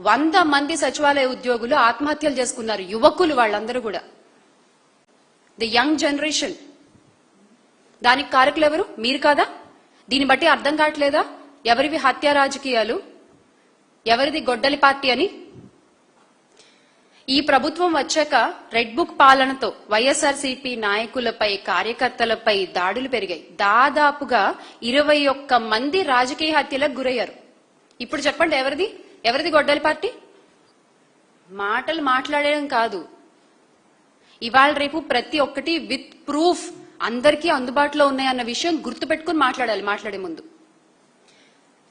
100 మంది సచివాలయ ఉద్యోగులు ఆత్మహత్యలు చేసుకున్నారు. యువకులు వాళ్ళందరూ కూడా, ది యంగ్ జనరేషన్. దానికి కారకులు ఎవరు? మీరు కాదా? దీన్ని బట్టి అర్థం కావట్లేదా ఎవరివి హత్య రాజకీయాలు, ఎవరిది గొడ్డలి పార్టీ అని? ఈ ప్రభుత్వం వచ్చాక రెడ్ బుక్ పాలనతో వైఎస్ఆర్సీపీ నాయకులపై, కార్యకర్తలపై దాడులు పెరిగాయి. దాదాపుగా 21 మంది రాజకీయ హత్యలకు గురయ్యారు. ఇప్పుడు చెప్పండి, ఎవరిది గొడ్డలి పార్టీ? మాటలు మాట్లాడడం కాదు, ఇవాళ రేపు ప్రతి ఒక్కటి విత్ ప్రూఫ్ అందరికీ అందుబాటులో ఉన్నాయన్న విషయం గుర్తుపెట్టుకుని మాట్లాడాలి. మాట్లాడే ముందు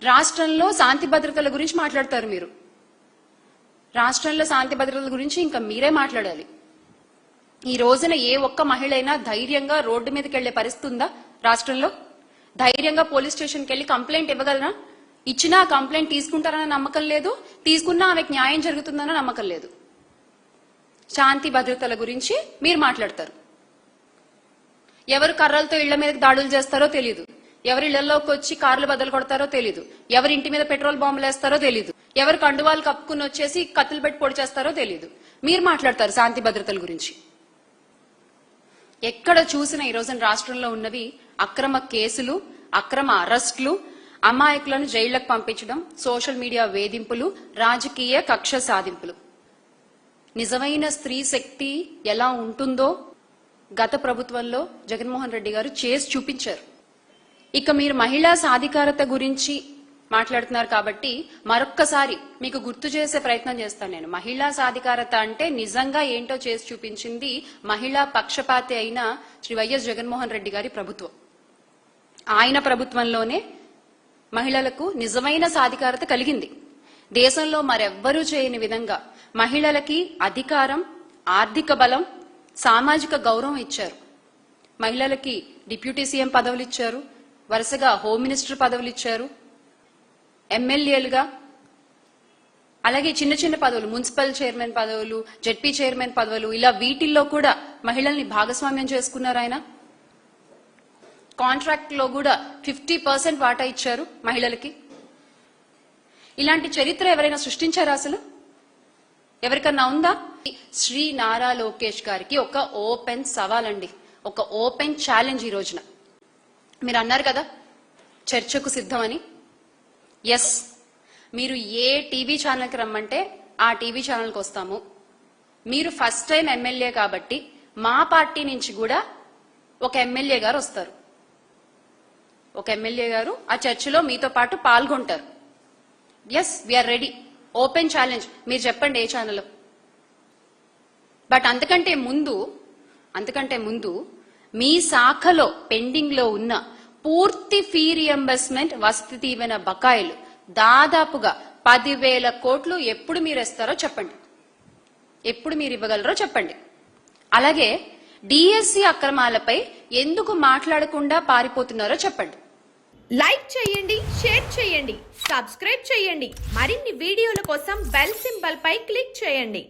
రాష్ట్రంలో శాంతి భద్రతల గురించి మాట్లాడతారు మీరు. రాష్ట్రంలో శాంతి భద్రతల గురించి ఇంకా మీరే మాట్లాడాలి. ఈ రోజున ఏ ఒక్క మహిళ అయినా ధైర్యంగా రోడ్డు మీదకి వెళ్లే పరిస్థితి ఉందా రాష్ట్రంలో? ధైర్యంగా పోలీస్ స్టేషన్కి వెళ్లి కంప్లైంట్ ఇవ్వగలరా? ఇచ్చినా కంప్లైంట్ తీసుకుంటారన్న నమ్మకం లేదు, తీసుకున్నా ఆమెకు న్యాయం జరుగుతుందన్న నమ్మకం లేదు. శాంతి భద్రతల గురించి మీరు మాట్లాడతారు. ఎవరు కర్రలతో ఇళ్ల మీదకి దాడులు చేస్తారో తెలియదు, ఎవరి ఇళ్లలోకి వచ్చి కార్లు బద్దలు కొడతారో తెలియదు, ఎవరి ఇంటి మీద పెట్రోల్ బాంబులు వేస్తారో తెలియదు, ఎవరు కండువాలు కప్పుకుని వచ్చేసి కత్తులు పెట్టి పొడి చేస్తారో తెలియదు. మీరు మాట్లాడతారు శాంతి భద్రతల గురించి. ఎక్కడ చూసినా ఈ రోజున రాష్ట్రంలో ఉన్నవి అక్రమ కేసులు, అక్రమ అరెస్టులు, అమాయకులను జైళ్లకు పంపించడం, సోషల్ మీడియా వేధింపులు, రాజకీయ కక్ష సాధింపులు. నిజమైన స్త్రీ శక్తి ఎలా ఉంటుందో గత ప్రభుత్వంలో జగన్మోహన్ రెడ్డి గారు చేసి చూపించారు. ఇక మీరు మహిళా సాధికారత గురించి మాట్లాడుతున్నారు కాబట్టి మరొక్కసారి మీకు గుర్తు చేసే ప్రయత్నం చేస్తాను నేను. మహిళా సాధికారత అంటే నిజంగా ఏంటో చేసి చూపించింది మహిళా పక్షపాతి అయిన శ్రీ వైఎస్ జగన్మోహన్ రెడ్డి గారి ప్రభుత్వం. ఆయన ప్రభుత్వంలోనే మహిళలకు నిజమైన సాధికారత కలిగింది. దేశంలో మరెవ్వరూ చేయని విధంగా మహిళలకి అధికారం, ఆర్థిక బలం, సామాజిక గౌరవం ఇచ్చారు. మహిళలకి డిప్యూటీ సీఎం పదవులు ఇచ్చారు, వరుసగా హోమ్ మినిస్టర్ పదవులు ఇచ్చారు, ఎమ్మెల్యేలుగా, అలాగే చిన్న చిన్న పదవులు, మున్సిపల్ చైర్మన్ పదవులు, జెడ్పీ చైర్మన్ పదవులు, ఇలా వీటిల్లో కూడా మహిళల్ని భాగస్వామ్యం చేసుకున్నారు ఆయన. కాంట్రాక్ట్ లో కూడా 50% వాటా ఇచ్చారు మహిళలకి. ఇలాంటి చరిత్ర ఎవరైనా సృష్టించారా? అసలు ఎవరికన్నా ఉందా? శ్రీ నారా లోకేష్ గారికి ఒక ఓపెన్ సవాల్ అండి, ఒక ఓపెన్ ఛాలెంజ్. ఈ రోజున మీరు అన్నారు కదా చర్చకు సిద్ధమని. ఎస్, మీరు ఏ టీవీ ఛానల్కి రమ్మంటే ఆ టీవీ ఛానల్కి వస్తాము. మీరు ఫస్ట్ టైం ఎమ్మెల్యే కాబట్టి మా పార్టీ నుంచి కూడా ఒక ఎమ్మెల్యే గారు వస్తారు. ఒక ఎమ్మెల్యే గారు ఆ చర్చలో మీతో పాటు పాల్గొంటారు. Yes, we are ready. Open challenge. మీరు చెప్పండి ఏ ఛానల్. బట్ అంతకంటే ముందు మీ శాఖలో పెండింగ్ లో ఉన్న పూర్తి ఫీ రియంబర్స్మెంట్, వసతి దీవెన బకాయిలు దాదాపుగా 10,000 కోట్లు ఎప్పుడు మీరు ఇస్తారో చెప్పండి, ఎప్పుడు మీరు ఇవ్వగలరో చెప్పండి. అలాగే డిఎస్సి అక్రమాలపై ఎందుకు మాట్లాడకుండా పారిపోతున్నారో చెప్పండి. లైక్ చేయండి, షేర్ చేయండి, సబ్స్క్రైబ్ చేయండి. మరిన్ని వీడియోల కోసం బెల్ సింబల్ పై క్లిక్ చేయండి.